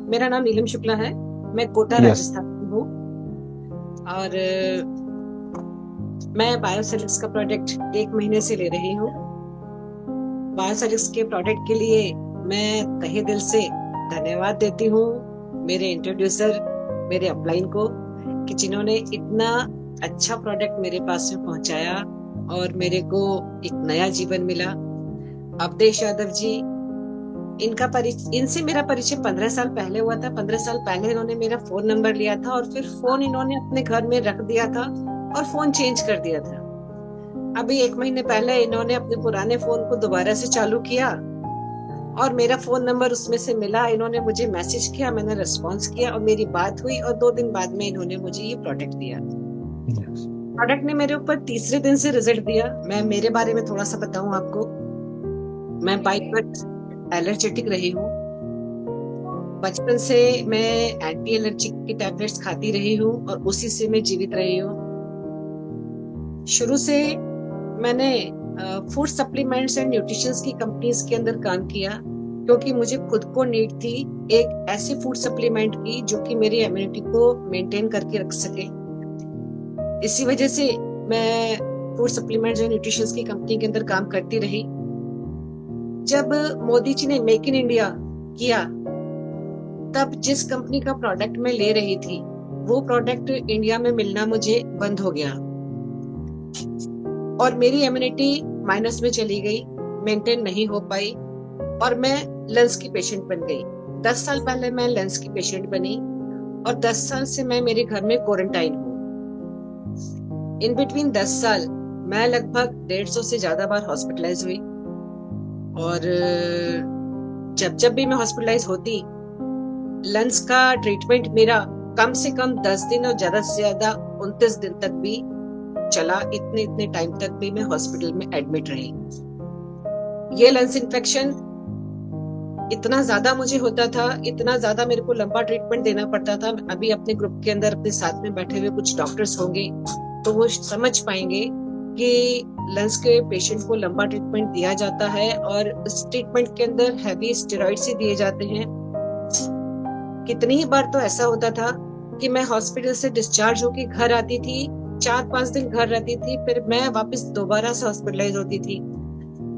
मेरा नाम नीलम शुक्ला है। मैं कोटा यस। राजस्थान में हूँ और मैं बायोसेलिक्स का प्रोडक्ट 1 महीने से ले रही हूँ। बायोसेलिक्स के प्रोडक्ट के लिए मैं तहे दिल से धन्यवाद देती हूँ मेरे इंट्रोड्यूसर, मेरे अपलाइन को, कि जिन्होंने इतना अच्छा प्रोडक्ट मेरे पास में पहुंचाया और मेरे को एक नया जीवन मिला। अवधेश यादव जी, इनसे मेरा परिचय 15 साल पहले हुआ था। 15 साल पहले इन्होंने मेरा फोन नंबर लिया था और फिर फोन इन्होंने अपने घर में रख दिया था और फोन चेंज कर दिया था। अभी 1 महीने पहले इन्होंने अपने पुराने फोन को दोबारा से चालू किया और मेरा फोन नंबर उसमें से मिला। इन्होंने मुझे मैसेज किया, मैंने रिस्पॉन्स किया और मेरी बात हुई और 2 दिन बाद में इन्होंने मुझे ये प्रोडक्ट दिया। यस। प्रोडक्ट ने मेरे ऊपर तीसरे दिन से रिजल्ट दिया। मैं मेरे बारे में थोड़ा सा बताऊं आपको। मैं बाई बर्थ एलर्जेटिक रही हूँ। बचपन से मैं एंटी एलर्जिक की टैबलेट्स खाती रही हूँ और उसी से मैं जीवित रही हूँ। शुरू से मैंने फूड सप्लीमेंट्स एंड न्यूट्रिशंस की कंपनीज के अंदर काम किया, क्योंकि मुझे खुद को नीड थी एक ऐसी फूड सप्लीमेंट की जो कि मेरी इम्यूनिटी को मेंटेन करके रख सके। इसी वजह से मैं फूड सप्लीमेंट्स एंड न्यूट्रिशंस की कंपनी के अंदर काम करती रही। जब मोदी जी ने मेक इन इंडिया किया, तब जिस कंपनी का प्रोडक्ट मैं ले रही थी वो प्रोडक्ट इंडिया में मिलना मुझे बंद हो गया और मेरी इम्यूनिटी माइनस में चली गई, मेंटेन नहीं हो पाई और मैं लंग्स की पेशेंट बन गई। 10 साल पहले मैं लंग्स की पेशेंट बनी और 10 साल से मैं मेरे घर में क्वारंटाइन हूँ। इन बिटवीन 10 साल मैं लगभग 150 से ज्यादा बार हॉस्पिटलाइज हुई और जब जब भी मैं हॉस्पिटलाइज होती, लंग्स का ट्रीटमेंट मेरा कम से कम 10 दिन और ज्यादा से ज्यादा 29 दिन तक भी चला। इतने इतने टाइम तक भी मैं हॉस्पिटल में एडमिट रही। ये लंग्स इन्फेक्शन इतना ज्यादा मुझे होता था, इतना ज्यादा मेरे को लंबा ट्रीटमेंट देना पड़ता था। अभी अपने ग्रुप के अंदर अपने साथ में बैठे हुए कुछ डॉक्टर्स होंगे तो वो समझ पाएंगे कि लंग्स के पेशेंट को लंबा ट्रीटमेंट दिया जाता है और इस ट्रीटमेंट के अंदर हैवी स्टेरॉइड्स ही दिए जाते हैं। कितनी ही बार तो ऐसा होता था कि मैं हॉस्पिटल से डिस्चार्ज होके घर आती थी, 4-5 दिन घर रहती थी, फिर मैं वापस दोबारा से हॉस्पिटलाइज होती थी।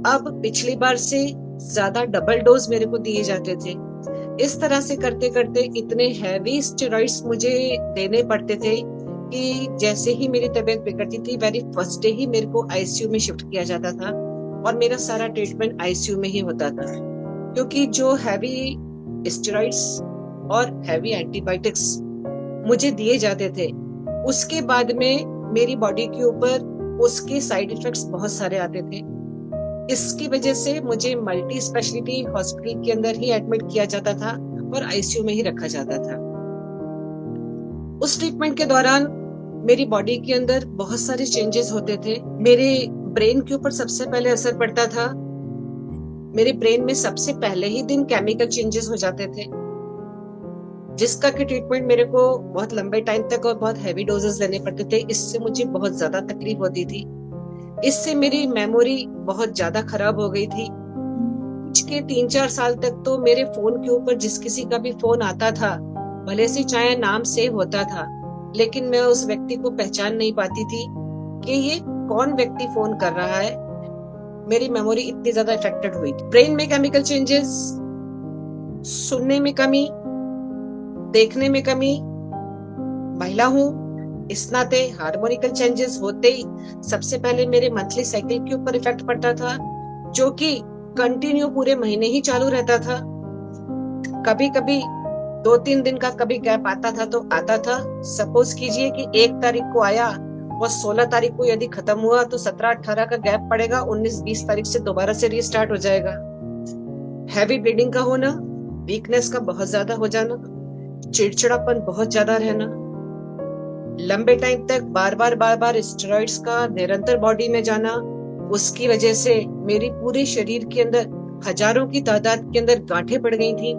अब पिछली बार से ज्यादा डबल डोज मेरे को दिए जाते थे। इस तरह से करते करते इतने हैवी स्टेरॉइड्स मुझे देने पड़ते थे कि जैसे ही मेरी तबीयत बिगड़ती थी, वेरी फर्स्ट डे ही मेरे को आईसीयू में शिफ्ट किया जाता था और मेरा सारा ट्रीटमेंट आईसीयू में ही होता था, क्योंकि जो हैवी स्टेरॉइड्स और हैवी एंटीबायोटिक्स मुझे दिए जाते थे, उसके बाद में मेरी बॉडी के ऊपर उसके साइड इफेक्ट्स बहुत सारे आते थे। इसकी वजह से मुझे मल्टी स्पेशलिटी हॉस्पिटल के अंदर ही एडमिट किया जाता था और आईसीयू में ही रखा जाता था। उस ट्रीटमेंट के दौरान मेरी बॉडी के अंदर बहुत सारे चेंजेस होते थे। मेरे ब्रेन के ऊपर सबसे पहले असर पड़ता था। मेरे ब्रेन में सबसे पहले ही दिन केमिकल चेंजेस हो जाते थे, जिसका कि ट्रीटमेंट मेरे को बहुत लंबे टाइम तक और बहुत हैवी डोजेस लेने पड़ते थे। इससे मुझे बहुत ज्यादा तकलीफ होती थी। इससे मेरी मेमोरी बहुत ज्यादा खराब हो गई थी। पिछले 3-4 साल तक तो मेरे फोन के ऊपर जिस किसी का भी फोन आता था, भले से चाहे नाम सेव होता था, लेकिन मैं उस व्यक्ति को पहचान नहीं पाती थी कि ये कौन व्यक्ति फोन कर रहा है। मेरी मेमोरी इतनी ज्यादा अफेक्टेड हुई। ब्रेन में केमिकल चेंजेस, सुनने में कमी, देखने में कमी, महिला हूँ इस नाते हार्मोनिकल चेंजेस होते ही सबसे पहले मेरे मंथली साइकिल के ऊपर इफेक्ट पड़ता था, जो कि कंटिन्यू पूरे महीने ही चालू रहता था। कभी कभी 2-3 दिन का कभी गैप आता था तो आता था। सपोज कीजिए कि 1 तारीख को आया और 16 तारीख को यदि खत्म हुआ तो 17-18 का गैप पड़ेगा, 19-20 तारीख से दोबारा से रीस्टार्ट हो जाएगा। हैवी ब्लीडिंग का होना, वीकनेस का बहुत ज्यादा हो जाना, चिड़चिड़ापन बहुत ज्यादा रहना, लंबे टाइम तक बार बार स्टेरॉइड्स का निरंतर बॉडी में जाना, उसकी वजह से मेरी पूरे शरीर के अंदर हजारों की तादाद के अंदर गांठें पड़ गई थी।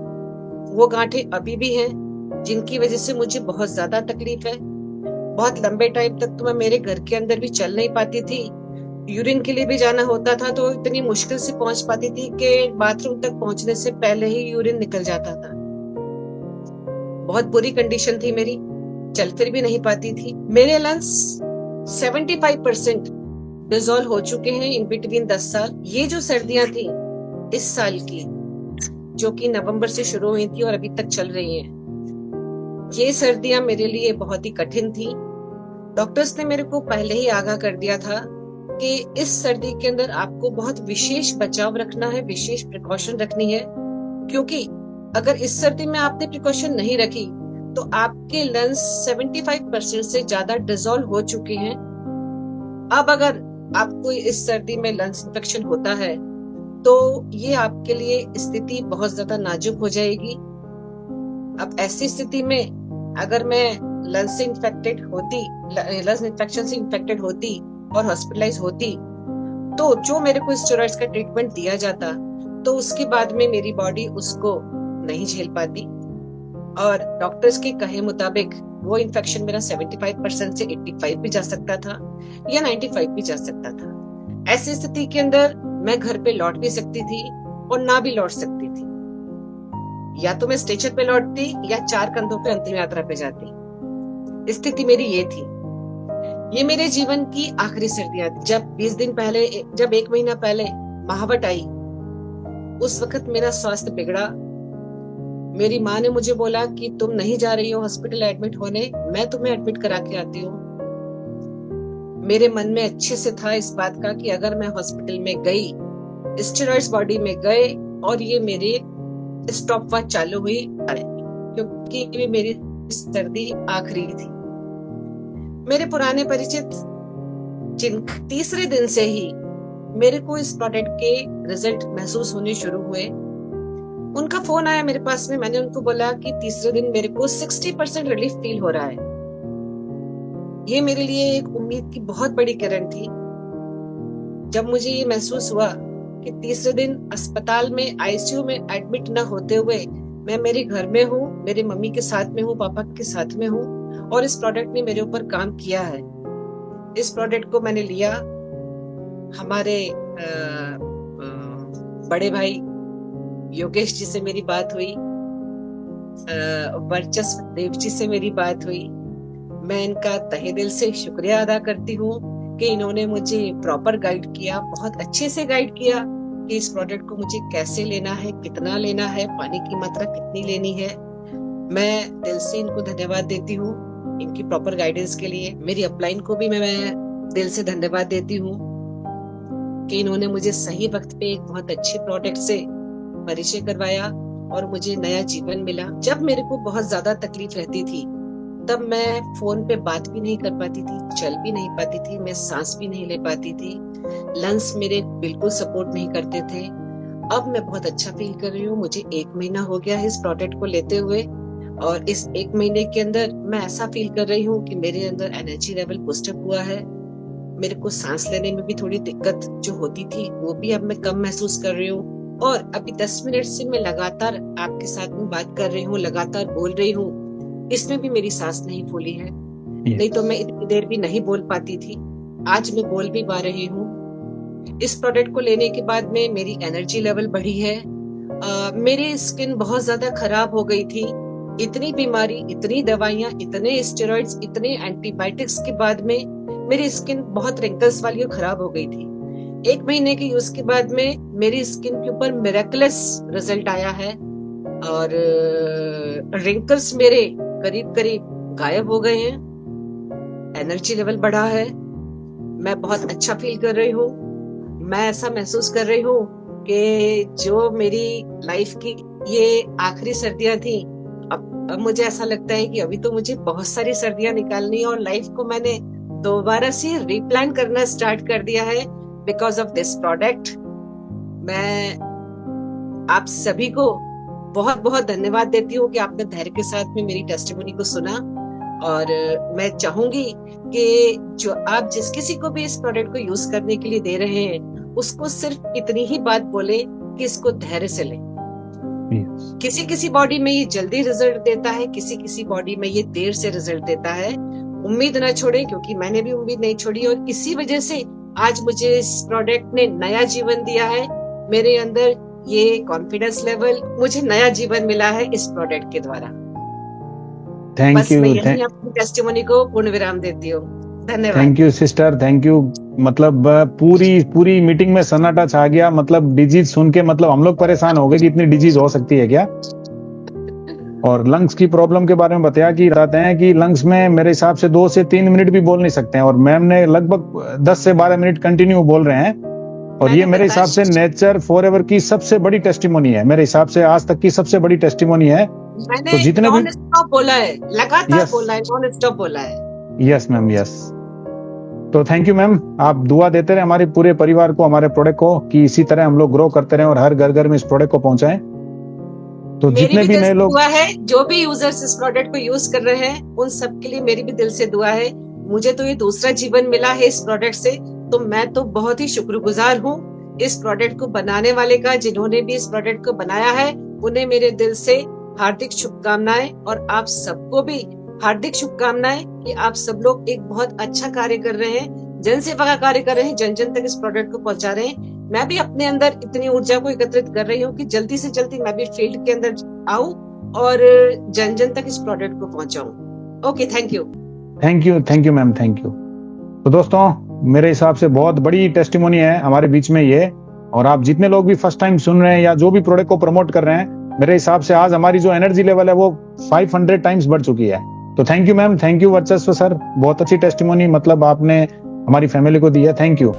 वो गांठें अभी भी हैं, जिनकी वजह से मुझे बहुत ज्यादा तकलीफ है। बहुत लंबे टाइम तक तो मैं मेरे घर के अंदर भी चल नहीं पाती थी। यूरिन के लिए भी जाना होता था तो इतनी मुश्किल से पहुंच पाती थी कि बाथरूम तक पहुंचने से पहले ही यूरिन निकल जाता था। बहुत बुरी कंडीशन थी मेरी, चल फिर भी नहीं पाती थी। मेरे लंग्स 75% डिसॉल्व हो चुके हैं इन बिटवीन 10 साल। ये जो सर्दियां थी इस साल की, जो कि नवंबर से शुरू हुई थी और अभी तक चल रही हैं, ये सर्दियां मेरे लिए बहुत ही कठिन थी। डॉक्टर्स ने मेरे को पहले ही आगाह कर दिया था कि इस सर्दी के अंदर आपको बहुत विशेष बचाव रखना है, विशेष प्रिकॉशन रखनी है, क्योंकि अगर इस सर्दी में आपने प्रिकॉशन नहीं रखी तो आपके लंग्स 75% से ज्यादा डिसॉल्व हो चुके हैं। अब अगर आपको इस सर्दी में लंग्स इन्फेक्शन होता है तो ये आपके लिए स्थिति बहुत ज्यादा नाजुक हो जाएगी। अब ऐसी स्थिति में अगर मैं लंग्स इन्फेक्शन से इन्फेक्टेड होती और हॉस्पिटलाइज होती, तो जो मेरे को स्टेरॉइड्स का ट्रीटमेंट दिया जाता तो उसके बाद में मेरी बॉडी उसको नहीं झेल पाती, और डॉक्टर्स के कहे मुताबिक वो इन्फेक्शन मेरा 75% से 85 भी जा सकता था या 95 भी जा सकता था। ऐसी स्थिति के अंदर मैं घर पे लौट भी सकती थी और ना भी लौट सकती थी, या तो मैं स्टेशन पे लौटती या 4 कंधों पे अंतिम यात्रा पे जाती। स्थिति मेरी ये थी। ये मेरे जीवन की आखिरी सर्दियां थी। जब 20 दिन पहले, जब 1 महीना पहले महावट आई, उस वक्त मेरा स्वास्थ्य बिगड़ा। मेरी माँ ने मुझे बोला कि तुम नहीं जा रही हो हॉस्पिटल एडमिट होने, मैं तुम्हें एडमिट करा के आती हूँ। मेरे मन में अच्छे से था इस बात का कि अगर मैं हॉस्पिटल में गई, स्टेरॉइड्स बॉडी में गए और ये मेरे स्टॉप वॉच चालू हुई, क्योंकि मेरी सर्दी आखिरी थी। मेरे पुराने परिचित जिन तीसरे दिन से ही मेरे को इस प्रोडक्ट के रिजल्ट महसूस होने शुरू हुए, उनका फोन आया मेरे पास में। मैंने उनको बोला कि तीसरे दिन मेरे को 60% रिलीफ फील हो रहा है। ये मेरे लिए एक उम्मीद की बहुत बड़ी किरण थी। जब मुझे ये महसूस हुआ कि तीसरे दिन अस्पताल में आईसीयू में एडमिट न होते हुए मैं मेरे घर में हूँ, मेरे मम्मी के साथ में हूँ, पापा के साथ में हूँ, और इस प्रोडक्ट ने मेरे ऊपर काम किया है। इस प्रोडक्ट को मैंने लिया। हमारे बड़े भाई योगेश जी से मेरी बात हुई, वर्चस्व देव जी से मेरी बात हुई। मैं इनका तहे दिल से शुक्रिया अदा करती हूँ कि इन्होंने मुझे प्रॉपर गाइड किया, बहुत अच्छे से गाइड किया कि इस प्रोडक्ट को मुझे कैसे लेना है, कितना लेना है, पानी की मात्रा कितनी लेनी है। मैं दिल से इनको धन्यवाद देती हूँ इनकी प्रॉपर गाइडेंस के लिए। मेरी अपलाइन को भी मैं दिल से धन्यवाद देती हूँ कि इन्होंने मुझे सही वक्त पे एक बहुत अच्छे प्रोडक्ट से परिचय करवाया और मुझे नया जीवन मिला। जब मेरे को बहुत ज्यादा तकलीफ रहती थी तब मैं फोन पे बात भी नहीं कर पाती थी, चल भी नहीं पाती थी, मैं सांस भी नहीं ले पाती थी, लंग्स मेरे बिल्कुल सपोर्ट नहीं करते थे। अब मैं बहुत अच्छा फील कर रही हूँ। मुझे 1 महीना हो गया है इस प्रोडक्ट को लेते हुए, और इस 1 महीने के अंदर मैं ऐसा फील कर रही हूँ कि मेरे अंदर एनर्जी लेवल बूस्टअप हुआ है। मेरे को सांस लेने में भी थोड़ी दिक्कत जो होती थी वो भी अब मैं कम महसूस कर रही हूँ। और अभी 10 मिनट से मैं लगातार आपके साथ में बात कर रही हूँ, लगातार बोल रही हूँ, इसमें भी मेरी सांस नहीं फूली है। नहीं तो मैं इतनी देर भी नहीं बोल पाती थी। आज मैं बोल भी पा रही हूँ। इस प्रोडक्ट को लेने के बाद में मेरी एनर्जी लेवल बढ़ी है। मेरी स्किन बहुत ज्यादा खराब हो गई थी। इतनी बीमारी, इतनी दवाइयां, इतने स्टेरॉइड्स, इतने एंटीबायोटिक्स के बाद में मेरी स्किन बहुत रिंकल्स वाली और खराब हो गई थी। 1 महीने के यूज के बाद में मेरी स्किन के ऊपर मिरेकलस रिजल्ट आया है और रिंकल्स मेरे करीब करीब गायब हो गए हैं। एनर्जी लेवल बढ़ा है। मैं बहुत अच्छा फील कर रही हूँ। मैं ऐसा महसूस कर रही हूँ कि जो मेरी लाइफ की ये आखिरी सर्दियां थी, अब मुझे ऐसा लगता है कि अभी तो मुझे बहुत सारी सर्दियां निकालनी है और लाइफ को मैंने दोबारा से रिप्लान करना स्टार्ट कर दिया है बिकॉज ऑफ दिस प्रोडक्ट। मैं आप सभी को बहुत बहुत धन्यवाद देती हूँ कि आपने धैर्य के साथ में मेरी टेस्टिमोनी को सुना, और मैं चाहूंगी कि जो आप जिस किसी को भी इस प्रोडक्ट को यूज करने के लिए दे रहे हैं उसको सिर्फ इतनी ही बात बोले कि इसको धैर्य से लें। किसी किसी बॉडी में ये जल्दी रिजल्ट देता है, किसी किसी बॉडी में ये देर से रिजल्ट देता है। उम्मीद न छोड़े, क्योंकि मैंने भी उम्मीद नहीं छोड़ी और इसी वजह से आज मुझे इस प्रोडक्ट ने नया जीवन दिया है। मेरे अंदर ये कॉन्फिडेंस लेवल, मुझे नया जीवन मिला है इस प्रोडक्ट के द्वारा। थैंक बस मैं यू, यही अपनी टेस्टिमोनी को पूर्ण विराम देती हूँ। धन्यवाद। Thank you sister, thank you. मतलब पूरी पूरी मीटिंग में सन्नाटा छा गया। मतलब डिजीज सुन के मतलब हम लोग परेशान हो गए कि इतनी डिजीज हो सकती है क्या। और लंग्स की प्रॉब्लम के बारे में बताते हैं कि लंग्स में मेरे हिसाब से 2 से 3 मिनट भी बोल नहीं सकते हैं, और मैम ने लगभग 10 से 12 मिनट कंटिन्यू बोल रहे हैं। और ये मेरे हिसाब से नेचर फॉरएवर की सबसे बड़ी टेस्टिमोनी है, मेरे हिसाब से आज तक की सबसे बड़ी टेस्टिमोनी है। मैंने तो जितने भी नॉन स्टॉप बोला है, लगातार यस बोला है, नॉन स्टॉप बोला है। Yes ma'am, yes. तो थैंक यू मैम, आप दुआ देते रहे हमारे पूरे परिवार को, हमारे प्रोडक्ट को, कि इसी तरह हम लोग ग्रो करते रहें और हर घर घर में इस प्रोडक्ट को पहुंचाएं। तो मेरी जितने भी भी दिल नए से लोग, दुआ है, जो भी यूजर्स इस प्रोडक्ट को यूज कर रहे हैं उन सबके लिए मेरी भी दिल से दुआ है। मुझे तो ये दूसरा जीवन मिला है इस प्रोडक्ट से, तो मैं तो बहुत ही शुक्रगुजार हूँ इस प्रोडक्ट को बनाने वाले का। जिन्होंने भी इस प्रोडक्ट को बनाया है उन्हें मेरे दिल से हार्दिक शुभकामनाएं, और आप सबको भी हार्दिक शुभकामनाएं कि आप सब लोग एक बहुत अच्छा कार्य कर रहे हैं, जन सेवा का कार्य कर रहे हैं, जन जन तक इस प्रोडक्ट को पहुंचा रहे हैं। मैं भी अपने अंदर इतनी ऊर्जा को एकत्रित कर रही हूँ कि जल्दी से जल्दी मैं भी फील्ड के अंदर आऊं और जन जन तक इस प्रोडक्ट को पहुंचाऊं। Okay, thank you. Thank you, thank you ma'am, thank you. तो दोस्तों, मेरे हिसाब से बहुत बड़ी टेस्टिमोनी है हमारे बीच में ये। और आप जितने लोग भी फर्स्ट टाइम सुन रहे हैं या जो भी प्रोडक्ट को प्रमोट कर रहे हैं, मेरे हिसाब से आज हमारी जो एनर्जी लेवल है वो 500 टाइम्स बढ़ चुकी है। तो thank you ma'am, thank you वर्चस्व सर, बहुत अच्छी टेस्टिमोनी मतलब आपने हमारी फैमिली को दी है। Thank you.